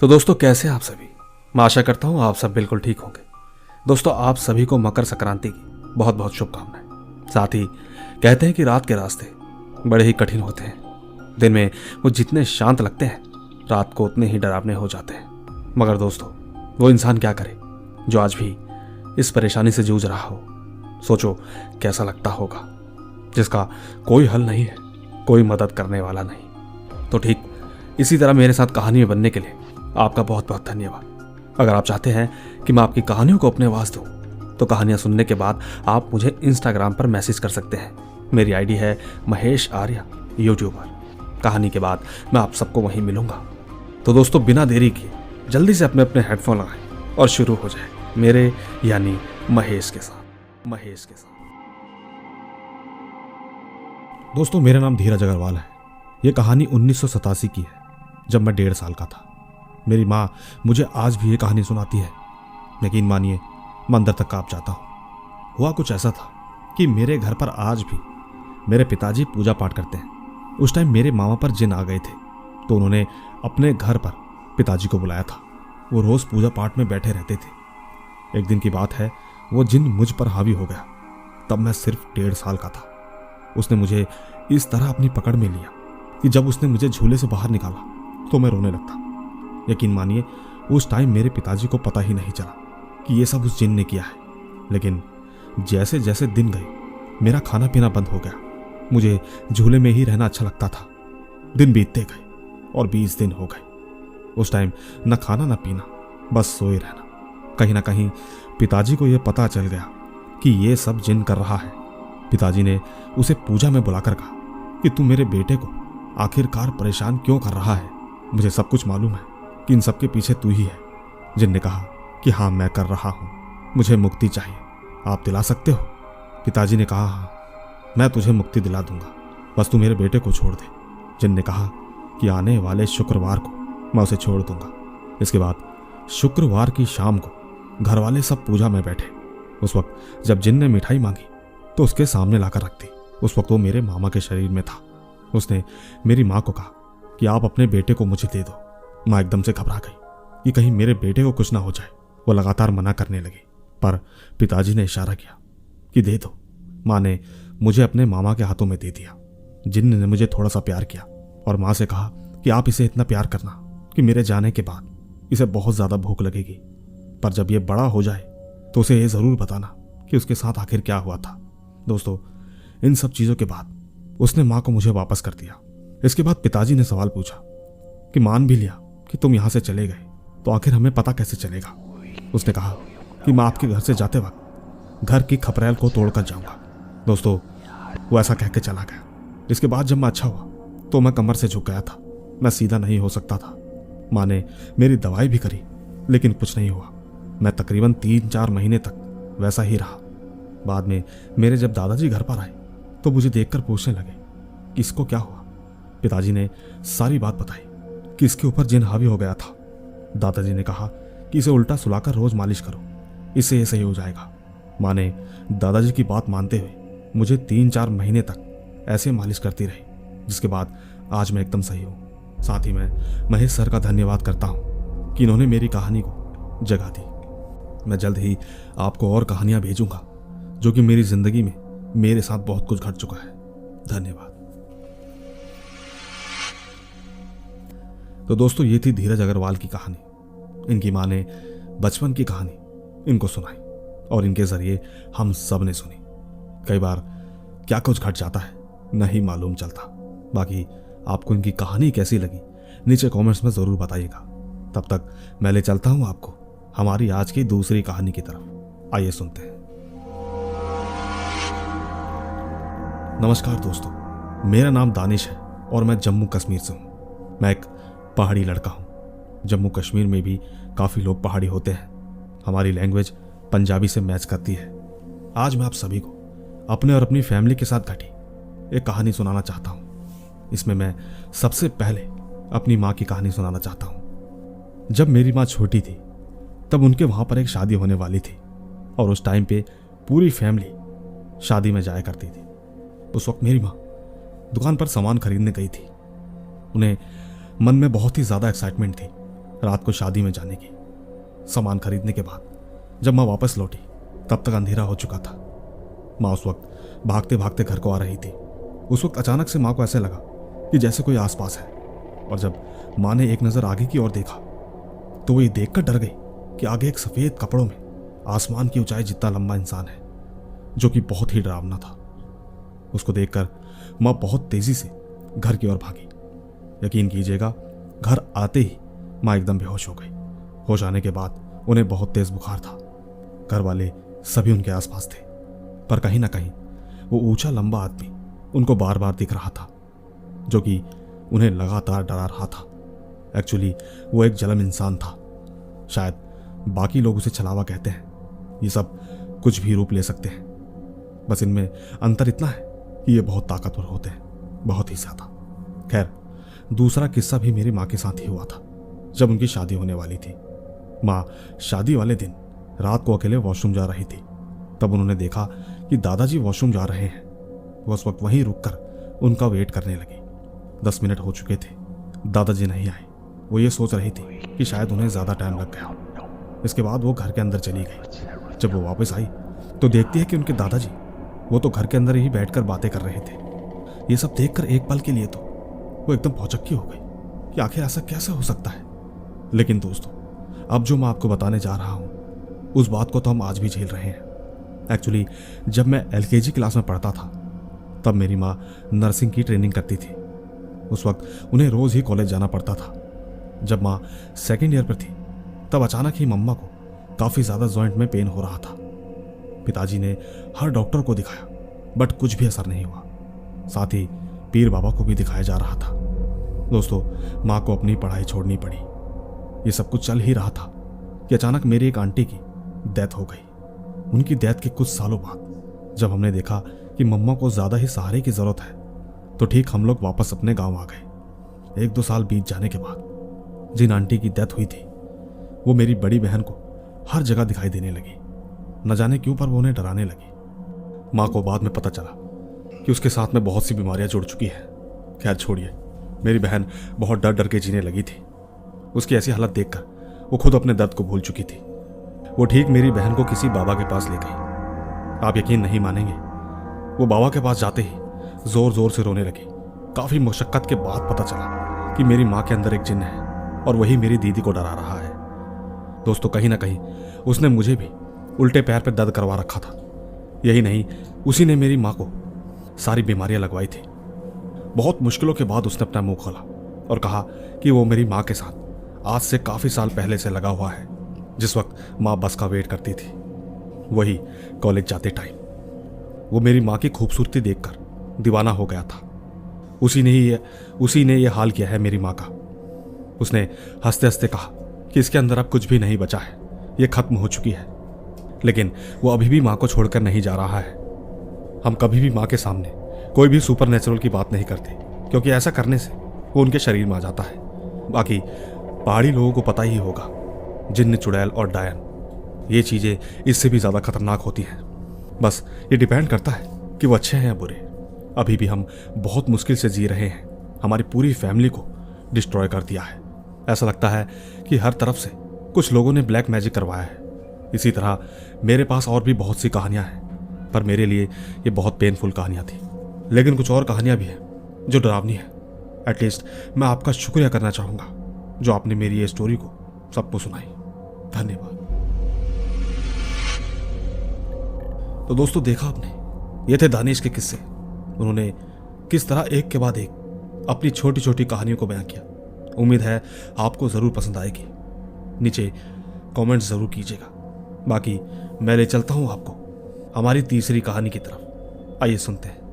तो दोस्तों, कैसे हैं आप सभी। मैं आशा करता हूं आप सब बिल्कुल ठीक होंगे। दोस्तों, आप सभी को मकर संक्रांति की बहुत बहुत शुभकामनाएं। साथ ही कहते हैं कि रात के रास्ते बड़े ही कठिन होते हैं। दिन में वो जितने शांत लगते हैं, रात को उतने ही डरावने हो जाते हैं। मगर दोस्तों, वो इंसान क्या करे जो आज भी इस परेशानी से जूझ रहा हो। सोचो कैसा लगता होगा, जिसका कोई हल नहीं है, कोई मदद करने वाला नहीं। तो ठीक इसी तरह मेरे साथ कहानी में बनने के लिए आपका बहुत बहुत धन्यवाद। अगर आप चाहते हैं कि मैं आपकी कहानियों को अपने आवाज दूं, तो कहानियां सुनने के बाद आप मुझे इंस्टाग्राम पर मैसेज कर सकते हैं। मेरी आईडी है महेश आर्या यूट्यूबर। कहानी के बाद मैं आप सबको वहीं मिलूंगा। तो दोस्तों, बिना देरी किए जल्दी से अपने अपने हेडफोन लगाएं और शुरू हो जाए मेरे यानी महेश के साथ। दोस्तों, मेरा नाम धीरज अग्रवाल है। यह कहानी 1987 की है, जब मैं 1.5 साल का था। मेरी माँ मुझे आज भी ये कहानी सुनाती है। यकीन मानिए, मैं अंदर तक कांप जाता हूँ। हुआ कुछ ऐसा था कि मेरे घर पर आज भी मेरे पिताजी पूजा पाठ करते हैं। उस टाइम मेरे मामा पर जिन आ गए थे, तो उन्होंने अपने घर पर पिताजी को बुलाया था। वो रोज़ पूजा पाठ में बैठे रहते थे। एक दिन की बात है, वो जिन मुझ पर हावी हो गया। तब मैं सिर्फ 1.5 साल का था। उसने मुझे इस तरह अपनी पकड़ में लिया कि जब उसने मुझे झूले से बाहर निकाला तो मैं रोने लगता। यकीन मानिए, उस टाइम मेरे पिताजी को पता ही नहीं चला कि ये सब उस जिन ने किया है। लेकिन जैसे जैसे दिन गए, मेरा खाना पीना बंद हो गया। मुझे झूले में ही रहना अच्छा लगता था। दिन बीतते गए और 20 दिन हो गए। उस टाइम न खाना न पीना, बस सोए रहना। कहीं ना कहीं पिताजी को यह पता चल गया कि ये सब जिन कर रहा है। पिताजी ने उसे पूजा में बुलाकर कहा कि तू मेरे बेटे को आखिरकार परेशान क्यों कर रहा है। मुझे सब कुछ मालूम है कि इन सब के पीछे तू ही है। जिन ने कहा कि हाँ, मैं कर रहा हूँ, मुझे मुक्ति चाहिए, आप दिला सकते हो। पिताजी ने कहा, हाँ, मैं तुझे मुक्ति दिला दूंगा, बस तू मेरे बेटे को छोड़ दे। जिन ने कहा कि आने वाले शुक्रवार को मैं उसे छोड़ दूंगा। इसके बाद शुक्रवार की शाम को घर वाले सब पूजा में बैठे। उस वक्त जब जिन ने मिठाई मांगी तो उसके सामने लाकर रख दी। उस वक्त वो मेरे मामा के शरीर में था। उसने मेरी माँ को कहा कि आप अपने बेटे को मुझे दे दो। माँ एकदम से घबरा गई कि कहीं मेरे बेटे को कुछ ना हो जाए। वो लगातार मना करने लगी, पर पिताजी ने इशारा किया कि दे दो। माँ ने मुझे अपने मामा के हाथों में दे दिया। जिन ने मुझे थोड़ा सा प्यार किया और माँ से कहा कि आप इसे इतना प्यार करना कि मेरे जाने के बाद इसे बहुत ज़्यादा भूख लगेगी, पर जब ये बड़ा हो जाए तो उसे ये ज़रूर बताना कि उसके साथ आखिर क्या हुआ था। दोस्तों, इन सब चीज़ों के बाद उसने माँ को मुझे वापस कर दिया। इसके बाद पिताजी ने सवाल पूछा कि मान भी लिया कि तुम यहाँ से चले गए, तो आखिर हमें पता कैसे चलेगा। उसने कहा कि मैं आपके घर से जाते वक्त घर की खपरेल को तोड़कर जाऊंगा। दोस्तों, वो ऐसा कह के चला गया। इसके बाद जब मैं अच्छा हुआ तो मैं कमर से झुक गया था। मैं सीधा नहीं हो सकता था। माँ ने मेरी दवाई भी करी, लेकिन कुछ नहीं हुआ। मैं तकरीबन 3-4 महीने तक वैसा ही रहा। बाद में मेरे जब दादाजी घर पर आए तो मुझे देखकर पूछने लगे कि इसको क्या हुआ। पिताजी ने सारी बात बताई कि इसके ऊपर जिन हावी हो गया था। दादाजी ने कहा कि इसे उल्टा सुलाकर रोज मालिश करो, इससे ये सही हो जाएगा। माँ ने दादाजी की बात मानते हुए मुझे 3-4 महीने तक ऐसे मालिश करती रही, जिसके बाद आज मैं एकदम सही हूँ। साथ ही मैं महेश सर का धन्यवाद करता हूँ कि इन्होंने मेरी कहानी को जगह दी। मैं जल्द ही आपको और कहानियाँ भेजूंगा, जो कि मेरी जिंदगी में मेरे साथ बहुत कुछ घट चुका है। धन्यवाद। तो दोस्तों, ये थी धीरज अग्रवाल की कहानी। इनकी माँ ने बचपन की कहानी इनको सुनाई और इनके जरिए हम सब ने सुनी। कई बार क्या कुछ घट जाता है नहीं मालूम चलता। बाकी आपको इनकी कहानी कैसी लगी नीचे कमेंट्स में जरूर बताइएगा। तब तक मैं ले चलता हूं आपको हमारी आज की दूसरी कहानी की तरफ। आइए सुनते हैं। नमस्कार दोस्तों, मेरा नाम दानिश है और मैं जम्मू कश्मीर से हूँ। मैं एक पहाड़ी लड़का हूँ। जम्मू कश्मीर में भी काफ़ी लोग पहाड़ी होते हैं। हमारी लैंग्वेज पंजाबी से मैच करती है। आज मैं आप सभी को अपने और अपनी फैमिली के साथ घटी एक कहानी सुनाना चाहता हूँ। इसमें मैं सबसे पहले अपनी माँ की कहानी सुनाना चाहता हूँ। जब मेरी माँ छोटी थी तब उनके वहाँ पर एक शादी होने वाली थी और उस टाइम पे पूरी फैमिली शादी में जाया करती थी। उस वक्त मेरी माँ दुकान पर सामान खरीदने गई थी। उन्हें मन में बहुत ही ज़्यादा एक्साइटमेंट थी। रात को शादी में जाने की। सामान खरीदने के बाद जब माँ वापस लौटी तब तक अंधेरा हो चुका था। माँ उस वक्त भागते भागते घर को आ रही थी। उस वक्त अचानक से माँ को ऐसे लगा कि जैसे कोई आसपास है, और जब माँ ने एक नज़र आगे की ओर देखा तो वो ये देखकर डर गई कि आगे एक सफ़ेद कपड़ों में आसमान की ऊंचाई जितना लंबा इंसान है, जो कि बहुत ही डरावना था। उसको देखकर माँ बहुत तेज़ी से घर की ओर भागी। यकीन कीजिएगा, घर आते ही माँ एकदम बेहोश हो गई। होश आने के बाद उन्हें बहुत तेज बुखार था। घर वाले सभी उनके आसपास थे, पर कहीं ना कहीं वो ऊंचा लंबा आदमी उनको बार बार दिख रहा था, जो कि उन्हें लगातार डरा रहा था। एक्चुअली वो एक जलम इंसान था। शायद बाकी लोग उसे छलावा कहते हैं। ये सब कुछ भी रूप ले सकते हैं, बस इनमें अंतर इतना है कि ये बहुत ताकतवर होते हैं, बहुत ही ज्यादा। खैर, दूसरा किस्सा भी मेरी माँ के साथ ही हुआ था जब उनकी शादी होने वाली थी। माँ शादी वाले दिन रात को अकेले वॉशरूम जा रही थी। तब उन्होंने देखा कि दादाजी वॉशरूम जा रहे हैं। वो उस वक्त वहीं रुककर उनका वेट करने लगी। 10 मिनट हो चुके थे, दादाजी नहीं आए। वो ये सोच रही थी कि शायद उन्हें ज़्यादा टाइम लग गया। इसके बाद वो घर के अंदर चली गई। जब वो वापस आई तो देखती है कि उनके दादाजी वो तो घर के अंदर ही बैठकर बातें कर रहे थे। ये सब देखकर एक पल के लिए तो वो एकदम भौचक्की हो गई कि आखिर ऐसा कैसे हो सकता है। लेकिन दोस्तों, अब जो मैं आपको बताने जा रहा हूँ उस बात को तो हम आज भी झेल रहे हैं। एक्चुअली जब मैं LKG क्लास में पढ़ता था तब मेरी माँ नर्सिंग की ट्रेनिंग करती थी। उस वक्त उन्हें रोज़ ही कॉलेज जाना पड़ता था। जब माँ सेकेंड ईयर पर थी तब अचानक ही मम्मा को काफ़ी ज़्यादा जॉइंट में पेन हो रहा था। पिताजी ने हर डॉक्टर को दिखाया, बट कुछ भी असर नहीं हुआ। साथ ही पीर बाबा को भी दिखाया जा रहा था। दोस्तों, माँ को अपनी पढ़ाई छोड़नी पड़ी। ये सब कुछ चल ही रहा था कि अचानक मेरी एक आंटी की डेथ हो गई। उनकी डेथ के कुछ सालों बाद जब हमने देखा कि मम्मा को ज़्यादा ही सहारे की ज़रूरत है तो ठीक हम लोग वापस अपने गांव आ गए। 1-2 साल बीत जाने के बाद जिन आंटी की डेथ हुई थी वो मेरी बड़ी बहन को हर जगह दिखाई देने लगी। न जाने क्यों, पर वो उन्हें डराने लगी। माँ को बाद में पता चला कि उसके साथ में बहुत सी बीमारियां जुड़ चुकी हैं। खैर छोड़िए, मेरी बहन बहुत डर डर के जीने लगी थी। उसकी ऐसी हालत देखकर वो खुद अपने दर्द को भूल चुकी थी। वो ठीक मेरी बहन को किसी बाबा के पास ले गई। आप यकीन नहीं मानेंगे, वो बाबा के पास जाते ही जोर जोर से रोने लगी। काफ़ी मुशक्कत के बाद पता चला कि मेरी माँ के अंदर एक जिन्न है और वही मेरी दीदी को डरा रहा है। दोस्तों, कहीं ना कहीं उसने मुझे भी उल्टे पैर पे दर्द करवा रखा था। यही नहीं, उसी ने मेरी माँ को सारी बीमारियां लगवाई थी। बहुत मुश्किलों के बाद उसने अपना मुंह खोला और कहा कि वो मेरी माँ के साथ आज से काफ़ी साल पहले से लगा हुआ है, जिस वक्त माँ बस का वेट करती थी, वही कॉलेज जाते टाइम। वो मेरी माँ की खूबसूरती देखकर दीवाना हो गया था। उसी ने ये हाल किया है मेरी माँ का। उसने हंसते हंसते कहा कि इसके अंदर अब कुछ भी नहीं बचा है, ये खत्म हो चुकी है। लेकिन वो अभी भी माँ को छोड़कर नहीं जा रहा है। हम कभी भी माँ के सामने कोई भी सुपर नेचुरल की बात नहीं करते, क्योंकि ऐसा करने से वो उनके शरीर में आ जाता है। बाकी पहाड़ी लोगों को पता ही होगा, जिन्न, चुड़ैल और डायन, ये चीज़ें इससे भी ज़्यादा खतरनाक होती हैं। बस ये डिपेंड करता है कि वो अच्छे हैं या बुरे। अभी भी हम बहुत मुश्किल से जी रहे हैं। हमारी पूरी फैमिली को डिस्ट्रॉय कर दिया है। ऐसा लगता है कि हर तरफ से कुछ लोगों ने ब्लैक मैजिक करवाया है। इसी तरह मेरे पास और भी बहुत सी कहानियां हैं, पर मेरे लिए ये बहुत पेनफुल कहानियां थी। लेकिन कुछ और कहानियां भी हैं जो डरावनी है। एटलीस्ट मैं आपका शुक्रिया करना चाहूँगा जो आपने मेरी ये स्टोरी को सबको सुनाई। धन्यवाद। तो दोस्तों, देखा आपने, ये थे दानिश के किस्से। उन्होंने किस तरह एक के बाद एक अपनी छोटी छोटी कहानियों को बयां किया। उम्मीद है आपको ज़रूर पसंद आएगी। नीचे कमेंट्स ज़रूर कीजिएगा। बाकी मैं ले चलता हूँ आपको हमारी तीसरी कहानी की तरफ। आइए सुनते हैं।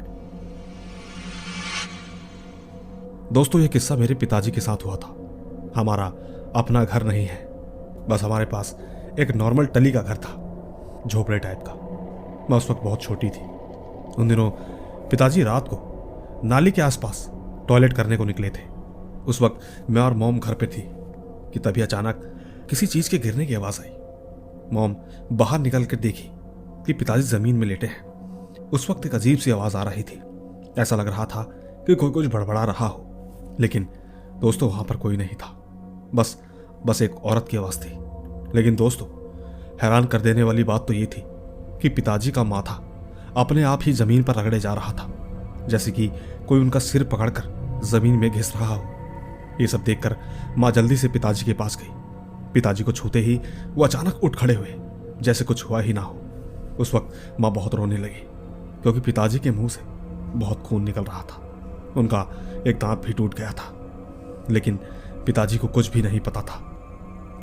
दोस्तों, यह किस्सा मेरे पिताजी के साथ हुआ था। हमारा अपना घर नहीं है, बस हमारे पास एक नॉर्मल टली का घर था, झोपड़े टाइप का। मैं उस वक्त बहुत छोटी थी। उन दिनों पिताजी रात को नाली के आसपास टॉयलेट करने को निकले थे। उस वक्त मैं और मॉम घर पे थी कि तभी अचानक किसी चीज़ के गिरने की आवाज़ आई। मॉम बाहर निकल कर देखी कि पिताजी ज़मीन में लेटे हैं। उस वक्त एक अजीब सी आवाज़ आ रही थी। ऐसा लग रहा था कि कोई कुछ बड़बड़ा रहा हो, लेकिन दोस्तों वहाँ पर कोई नहीं था। बस बस एक औरत की आवाज़ थी। लेकिन दोस्तों, हैरान कर देने वाली बात तो ये थी कि पिताजी का माथा अपने आप ही जमीन पर रगड़े जा रहा था, जैसे कि कोई उनका सिर पकड़कर जमीन में घिस रहा हो। ये सब देखकर माँ जल्दी से पिताजी के पास गई। पिताजी को छूते ही वो अचानक उठ खड़े हुए, जैसे कुछ हुआ ही ना हो। उस वक्त माँ बहुत रोने लगी, क्योंकि पिताजी के मुंह से बहुत खून निकल रहा था। उनका एक दांत भी टूट गया था। लेकिन पिताजी को कुछ भी नहीं पता था।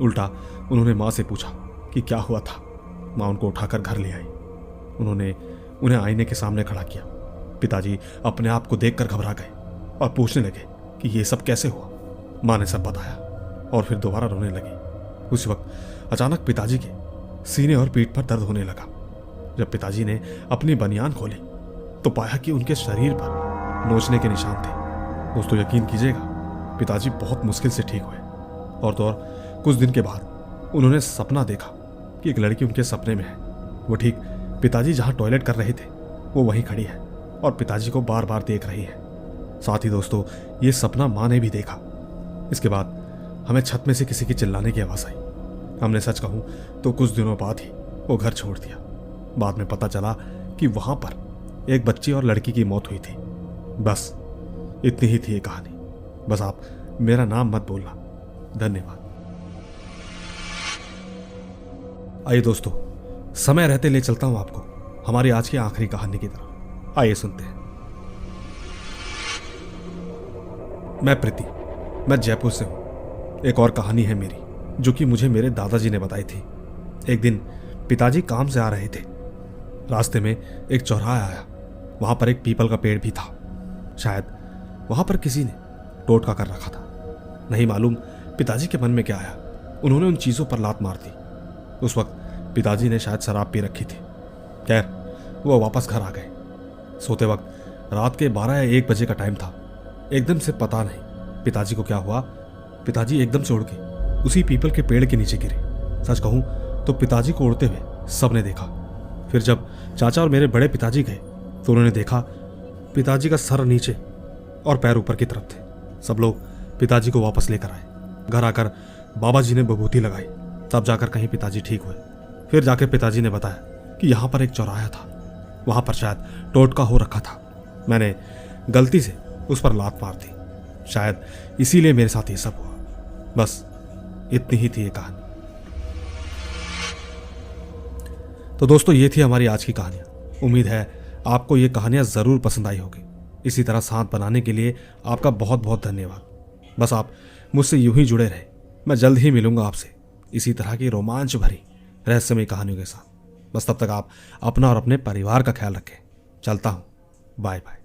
उल्टा उन्होंने माँ से पूछा कि क्या हुआ था। माँ उनको उठाकर घर ले आई। उन्होंने उन्हें आईने के सामने खड़ा किया। पिताजी अपने आप को देखकर घबरा गए और पूछने लगे कि ये सब कैसे हुआ। माँ ने सब बताया और फिर दोबारा रोने लगी। उस वक्त अचानक पिताजी के सीने और पीठ पर दर्द होने लगा। जब पिताजी ने अपनी बनियान खोली तो पाया कि उनके शरीर पर नोचने के निशान थे। दोस्तों, यकीन कीजिएगा, पिताजी बहुत मुश्किल से ठीक हुए। और तो और कुछ दिन के बाद उन्होंने सपना देखा कि एक लड़की उनके सपने में है। वो ठीक पिताजी जहाँ टॉयलेट कर रहे थे वो वहीं खड़ी है और पिताजी को बार बार देख रही है। साथ ही दोस्तों, ये सपना माँ ने भी देखा। इसके बाद हमें छत में से किसी की चिल्लाने की आवाज़ आई। हमने सच कहूँ तो कुछ दिनों बाद ही वो घर छोड़ दिया। बाद में पता चला कि वहाँ पर एक बच्ची और लड़की की मौत हुई थी। बस इतनी ही थी ये कहानी। बस आप मेरा नाम मत बोलना। धन्यवाद। आइए दोस्तों, समय रहते ले चलता हूं आपको हमारी आज की आखिरी कहानी की तरफ। आइए सुनते हैं। मैं प्रीति, मैं जयपुर से हूं। एक और कहानी है मेरी, जो कि मुझे मेरे दादाजी ने बताई थी। एक दिन पिताजी काम से आ रहे थे। रास्ते में एक चौराहा आया। वहां पर एक पीपल का पेड़ भी था। शायद वहां पर किसी ने टोटका कर रखा था। नहीं मालूम पिताजी के मन में क्या आया, उन्होंने उन चीजों पर लात मार दी। उस वक्त पिताजी ने शायद शराब पी रखी थी। खैर, वो वापस घर आ गए। सोते वक्त रात के 12 या 1 बजे का टाइम था। एकदम से पता नहीं पिताजी को क्या हुआ, पिताजी एकदम से उड़ के उसी पीपल के पेड़ के नीचे गिरे। सच कहूं तो पिताजी को उड़ते हुए सबने देखा। फिर जब चाचा और मेरे बड़े पिताजी गए तो उन्होंने देखा पिताजी का सर नीचे और पैर ऊपर की तरफ थे। सब लोग पिताजी को वापस लेकर आए। घर आकर बाबा जी ने विभूति लगाई, तब जाकर कहीं पिताजी ठीक हुए। फिर जाकर पिताजी ने बताया कि यहाँ पर एक चौराहा था, वहाँ पर शायद टोटका हो रखा था। मैंने गलती से उस पर लात मार दी, शायद इसीलिए मेरे साथ ये सब हुआ। बस इतनी ही थी ये कहानी। तो दोस्तों, ये थी हमारी आज की कहानियाँ। उम्मीद है आपको ये कहानियाँ ज़रूर पसंद आई होगी। इसी तरह साथ बनाने के लिए आपका बहुत बहुत धन्यवाद। बस आप मुझसे यूं ही जुड़े रहे। मैं जल्द ही मिलूंगा आपसे इसी तरह की रोमांच भरी रहस्यमय कहानियों के साथ। बस तब तक आप अपना और अपने परिवार का ख्याल रखें। चलता हूं। Bye bye.